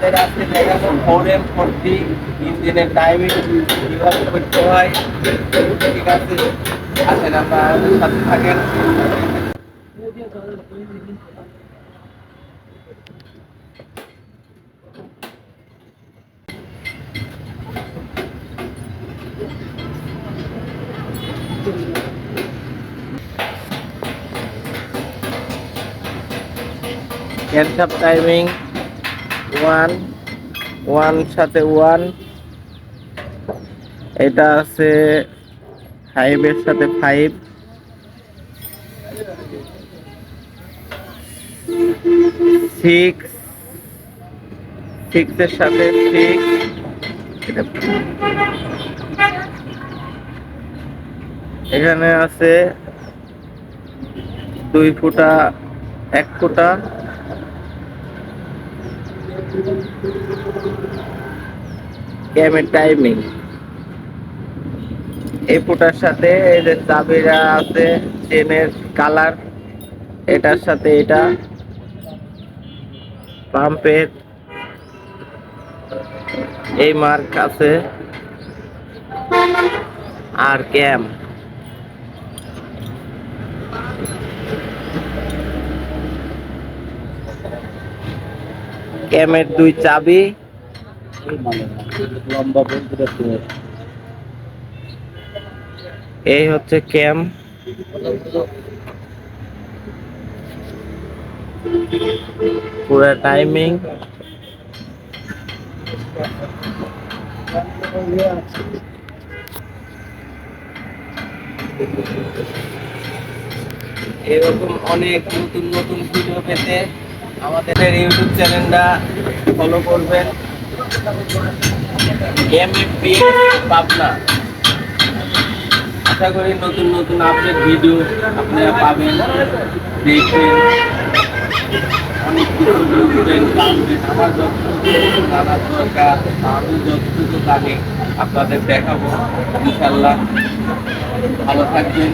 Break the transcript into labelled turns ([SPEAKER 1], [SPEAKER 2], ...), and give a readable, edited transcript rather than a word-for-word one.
[SPEAKER 1] আমাদের আজকে দেখাবো 4M40 ইঞ্জিনের টাইমিং কিভাবে করতে হয়। ঠিক আছে, আসেন আমরা আমাদের সাথে থাকেন। ক্যানসাপ টাইমিং 1 সাথে 1, এটা আছে 5 সাথে 5, 6 সাথে 6, এখানে আছে 2 ফুটা 1 ফুটা, ক্যামের টাইমিং এই ফুটার সাথে এই যে চাবিরা আছে, চেনের কালার এটার সাথে এটা, পাম্পের এই মার্ক আছে, আর ক্যাম ক্যামের 2 চাবি, এই হচ্ছে ক্যাম। পুরো টাইমিং এরকম অনেক নতুন নতুন ভিডিও পেতে আমাদের ইউটিউব চ্যানেলটা ফলো করবেন, এমএফপি পাবনা। আশা করি নতুন নতুন আপডেট ভিডিও আপনারা পাবেন, দেখবেন, অনেক কিছু বুঝবেন, জানবেন। আমার যতটুকু জানার দরকার আমি যতটুকু জানি আপনাদের দেখাবো ইনশাল্লাহ। ভালো থাকবেন।